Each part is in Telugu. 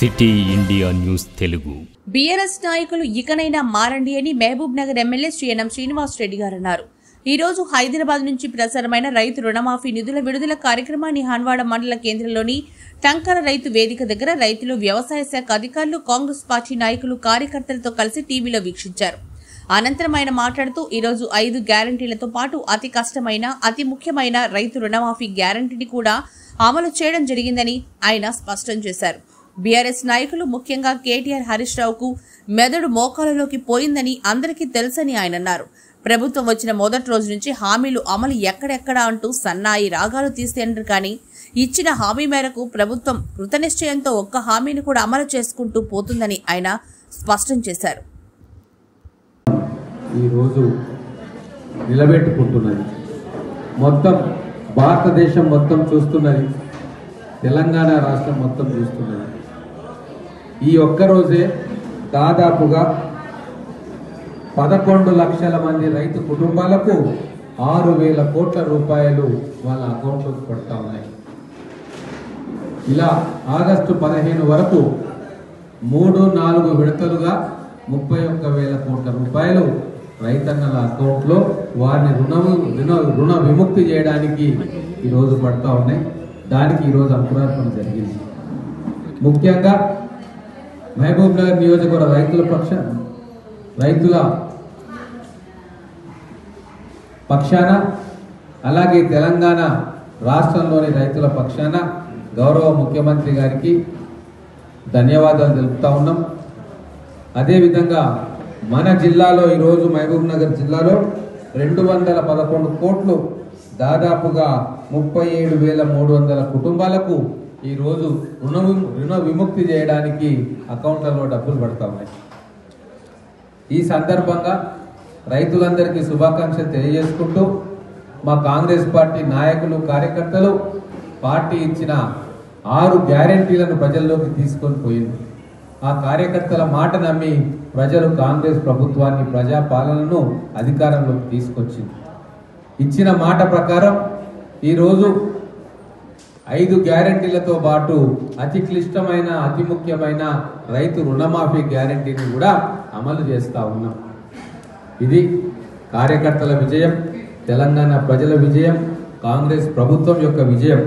City India news Telugu. BRS నాయకులు ఇకనైనా మారండి అని మహబూబ్ నగర్ ఎమ్మెల్యే శ్రీఎం శ్రీనివాస్ రెడ్డి గారు అన్నారు. ఈ రోజు హైదరాబాద్ నుంచి ప్రసారమైన రైతు రుణమాఫీ నిధుల విడుదల కార్యక్రమాన్ని హన్వాడ మండల కేంద్రంలోని టంకర రైతు వేదిక దగ్గర రైతులు, వ్యవసాయ శాఖ అధికారులు, కాంగ్రెస్ పార్టీ నాయకులు, కార్యకర్తలతో కలిసి టీవీలో వీక్షించారు. అనంతరం ఆయన మాట్లాడుతూ ఈరోజు 5 గ్యారంటీలతో పాటు అతి కష్టమైన, అతి ముఖ్యమైన రైతు రుణమాఫీ గ్యారంటీని కూడా అమలు చేయడం జరిగిందని ఆయన స్పష్టం చేశారు. బీఆర్ఎస్ నాయకులు, ముఖ్యంగా కేటీఆర్ హరీష్ రావుకు మెదడు మోకాలలోకి పోయిందని అందరికీ తెలుసని ఆయన అన్నారు. ప్రభుత్వం వచ్చిన మొదటి రోజు నుంచి హామీలు అమలు ఎక్కడెక్కడా అంటూ సన్నాయి రాగాలు తీసేంటారు, కానీ ఇచ్చిన హామీ మేరకు ప్రభుత్వం కృతనిశ్చయంతో ఒక్క హామీని కూడా అమలు చేసుకుంటూ పోతుందని ఆయన స్పష్టం చేశారు. ఈరోజు నిలబెట్టుకుంటున్నది, మొత్తం భారతదేశం మొత్తం చూస్తున్నది, తెలంగాణ రాష్ట్రం మొత్తం చూస్తున్నది. ఈ ఒక్కరోజే దాదాపుగా 11 లక్షల మంది రైతు కుటుంబాలకు 6,000 కోట్ల రూపాయలు వాళ్ళ అకౌంట్లోకి పడతా ఉన్నాయి. ఇలా ఆగస్టు 15 వరకు 3-4 విడతలుగా 31,000 కోట్ల రూపాయలు రైతన్నల అకౌంట్లో వారిని రుణ విముక్తి చేయడానికి ఈరోజు పడతా ఉన్నాయి. దానికి ఈరోజు అంకురార్పణ జరిగింది. ముఖ్యంగా మహబూబ్ నగర్ నియోజకవర్గ రైతుల పక్షాన, అలాగే తెలంగాణ రాష్ట్రంలోని రైతుల పక్షాన గౌరవ ముఖ్యమంత్రి గారికి ధన్యవాదాలు తెలుపుతా ఉన్నాం. అదేవిధంగా మన జిల్లాలో ఈరోజు మహబూబ్ నగర్ జిల్లాలో 211 కోట్లు, దాదాపుగా 37,300 కుటుంబాలకు ఈరోజు రుణ విముక్తి చేయడానికి అకౌంట్లలో డబ్బులు పడతా ఉన్నాయి. ఈ సందర్భంగా రైతులందరికీ శుభాకాంక్షలు తెలియజేసుకుంటూ మా కాంగ్రెస్ పార్టీ నాయకులు, కార్యకర్తలు పార్టీ ఇచ్చిన 6 గ్యారెంటీలను ప్రజల్లోకి తీసుకొని పోయింది. ఆ కార్యకర్తల మాట నమ్మి ప్రజలు కాంగ్రెస్ ప్రభుత్వాన్ని, ప్రజాపాలనను అధికారంలోకి తీసుకొచ్చింది. ఇచ్చిన మాట ప్రకారం ఈరోజు 5 గ్యారెంటీలతో పాటు అతి క్లిష్టమైన, అతి ముఖ్యమైన రైతు రుణమాఫీ గ్యారెంటీని కూడా అమలు చేస్తూ ఉన్నాం. ఇది కార్యకర్తల విజయం, తెలంగాణ ప్రజల విజయం, కాంగ్రెస్ ప్రభుత్వం యొక్క విజయం.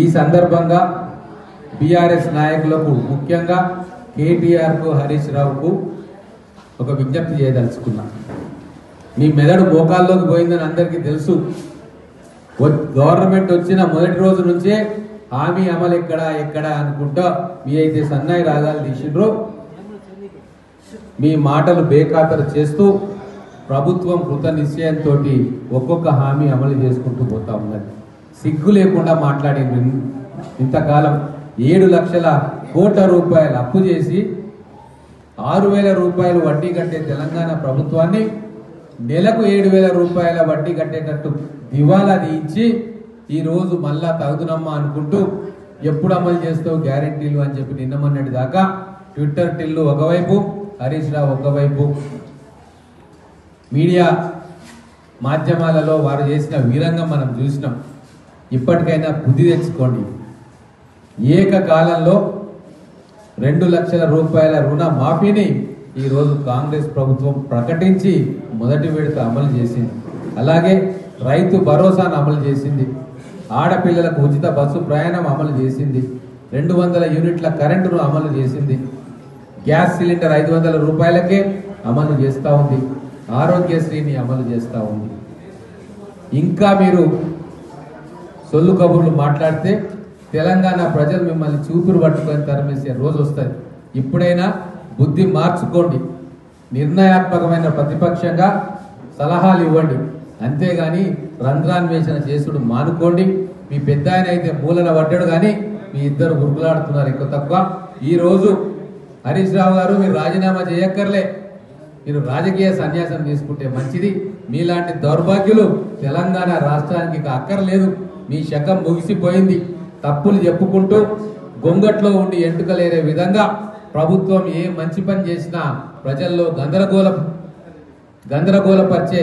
ఈ సందర్భంగా బీఆర్ఎస్ నాయకులకు, ముఖ్యంగా కేటీఆర్కు, హరీష్ రావుకు ఒక విజ్ఞప్తి చేయదలుచుకున్నా. మీ మెదడు మోకాల్లోకి పోయిందని అందరికీ తెలుసు. గవర్నమెంట్ వచ్చిన మొదటి రోజు నుంచే హామీ అమలు ఎక్కడా అనుకుంటా మీ అయితే సన్నాయి రాగాలు తీసిండ్రో, మీ మాటలు బేఖాతరు చేస్తూ ప్రభుత్వం కృత నిశ్చయంతో ఒక్కొక్క హామీ అమలు చేసుకుంటూ పోతా ఉన్నది. సిగ్గు లేకుండా మాట్లాడింది. ఇంతకాలం 7 లక్షల కోట్ల రూపాయలు అప్పు చేసి 6,000 రూపాయలు వడ్డీ కట్టే తెలంగాణ ప్రభుత్వాన్ని నెలకు 7,000 రూపాయల వడ్డీ కట్టేటట్టు దివాలా తీయించి ఈరోజు మళ్ళా తగుదునమ్మా అనుకుంటూ ఎప్పుడు అమలు చేస్తావు గ్యారెంటీలు అని చెప్పి నిన్న మొన్నటి దాకా ట్విట్టర్ టిల్లు ఒకవైపు, హరీష్ రావు ఒకవైపు, మీడియా మాధ్యమాలలో వారు చేసిన వీరంగం మనం చూసినాం. ఇప్పటికైనా బుద్ధి తెచ్చుకోండి. ఏకకాలంలో 2 లక్షల రూపాయల రుణ మాఫీని ఈరోజు కాంగ్రెస్ ప్రభుత్వం ప్రకటించి మొదటి విడత అమలు చేసింది. అలాగే రైతు భరోసాను అమలు చేసింది. ఆడపిల్లలకు ఉచిత బస్సు ప్రయాణం అమలు చేసింది. 200 యూనిట్ల కరెంటును అమలు చేసింది. గ్యాస్ సిలిండర్ 500 రూపాయలకే అమలు చేస్తూ ఉంది. ఆరోగ్యశ్రీని అమలు చేస్తూ ఉంది. ఇంకా మీరు సొల్లు కబుర్లు మాట్లాడితే తెలంగాణ ప్రజలు మిమ్మల్ని చూపురు పట్టుకొని తరిమేసే రోజు వస్తుంది. ఇప్పుడైనా బుద్ధి మార్చుకోండి. నిర్ణయాత్మకమైన ప్రతిపక్షంగా సలహాలు ఇవ్వండి, అంతేగాని రంధ్రాన్వేషణ చేసుడు మానుకోండి. మీ పెద్ద ఆయన అయితే మూలన పడ్డాడు, కానీ మీ ఇద్దరు గురుకులాడుతున్నారు ఎక్కువ తక్కువ. ఈరోజు హరీష్ రావు గారు, మీరు రాజీనామా చేయక్కర్లే, మీరు రాజకీయ సన్యాసం తీసుకుంటే మంచిది. మీలాంటి దౌర్భాగ్యులు తెలంగాణ రాష్ట్రానికి అక్కర్లేదు. మీ శకం ముగిసిపోయింది. తప్పులు చెప్పుకుంటూ గొంగట్లో ఉండి ఎంటుకలేరే విధంగా ప్రభుత్వం ఏ మంచి పని చేసినా ప్రజల్లో గందరగోళపరిచే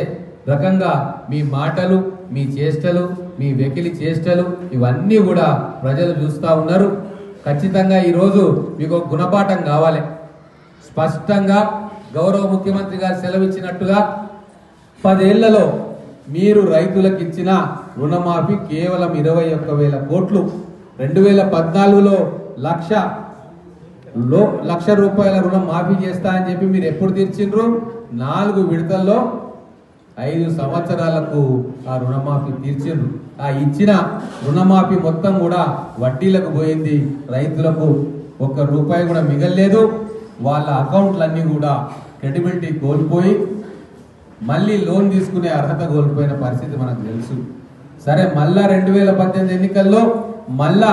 రకంగా మీ మాటలు, మీ చేష్టలు, మీ వెకిలి చేష్టలు ఇవన్నీ కూడా ప్రజలు చూస్తూ ఉన్నారు. ఖచ్చితంగా ఈరోజు మీకు గుణపాఠం కావాలి. స్పష్టంగా గౌరవ ముఖ్యమంత్రి గారు సెలవిచ్చినట్టుగా 10 ఏళ్లలో మీరు రైతులకు ఇచ్చిన రుణమాఫీ కేవలం 21,000 కోట్లు. 2014లో లక్ష రూపాయల రుణం మాఫీ చేస్తా అని చెప్పి మీరు ఎప్పుడు తీర్చిండ్రు? 4 విడతల్లో 5 సంవత్సరాలకు ఆ రుణమాఫీ తీర్చిండ్రు. ఆ ఇచ్చిన రుణమాఫీ మొత్తం కూడా వడ్డీలకు పోయింది. రైతులకు ₹1 కూడా మిగల్లేదు. వాళ్ళ అకౌంట్లన్నీ కూడా క్రెడిబిలిటీ కోల్పోయి మళ్ళీ లోన్ తీసుకునే అర్హత కోల్పోయిన పరిస్థితి మనకు తెలుసు. సరే, మళ్ళా 2018 ఎన్నికల్లో మళ్ళా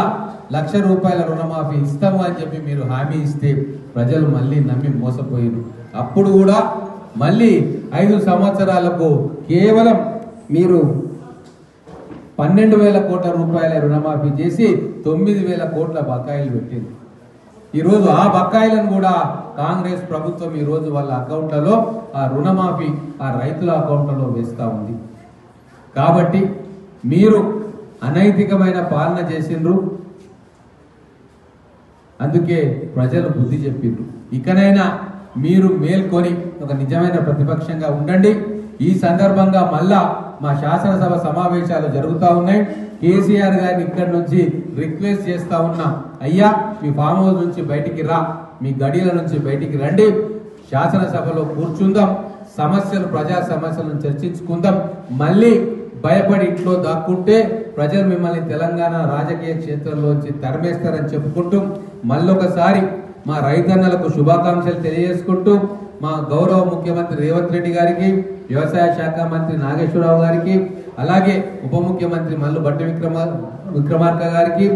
₹1,00,000 రుణమాఫీ ఇస్తాము అని చెప్పి మీరు హామీ ఇస్తే ప్రజలు మళ్ళీ నమ్మి మోసపోయారు. అప్పుడు కూడా మళ్ళీ 5 సంవత్సరాలకు కేవలం మీరు 12,000 కోట్ల రూపాయల రుణమాఫీ చేసి 9,000 కోట్ల బకాయిలు పెట్టింది. ఈరోజు ఆ బకాయిలను కూడా కాంగ్రెస్ ప్రభుత్వం ఈరోజు వాళ్ళ అకౌంట్లలో ఆ రుణమాఫీ ఆ రైతుల అకౌంట్లలో వేస్తూ ఉంది. కాబట్టి మీరు అనైతికమైన పాలన చేసిండ్రు. అందుకే ప్రజలు బుద్ధి చెప్పిండ్రు. ఇకనైనా మీరు మేల్కొని ఒక నిజమైన ప్రతిపక్షంగా ఉండండి. ఈ సందర్భంగా మళ్ళా మా శాసనసభ సమావేశాలు జరుగుతూ ఉన్నాయి. కేసీఆర్ గారిని ఇక్కడి నుంచి రిక్వెస్ట్ చేస్తా ఉన్నా, అయ్యా మీ ఫామ్ హౌస్ నుంచి బయటికి రా, మీ గడియల నుంచి బయటికి రండి, శాసనసభలో కూర్చుందాం, ప్రజా సమస్యలను చర్చించుకుందాం. మళ్ళీ భయపడి ఇంట్లో దాక్కుంటే ప్రజలు మిమ్మల్ని తెలంగాణ రాజకీయ క్షేత్రంలోంచి తరిమేస్తారని చెప్పుకుంటూ మళ్ళొకసారి మా రైతన్నలకు శుభాకాంక్షలు తెలియజేసుకుంటూ మా గౌరవ ముఖ్యమంత్రి రేవంత్ రెడ్డి గారికి, వ్యవసాయ శాఖ మంత్రి నాగేశ్వరరావు గారికి, అలాగే ఉప ముఖ్యమంత్రి మల్లు భట్టి విక్రమార్క గారికి,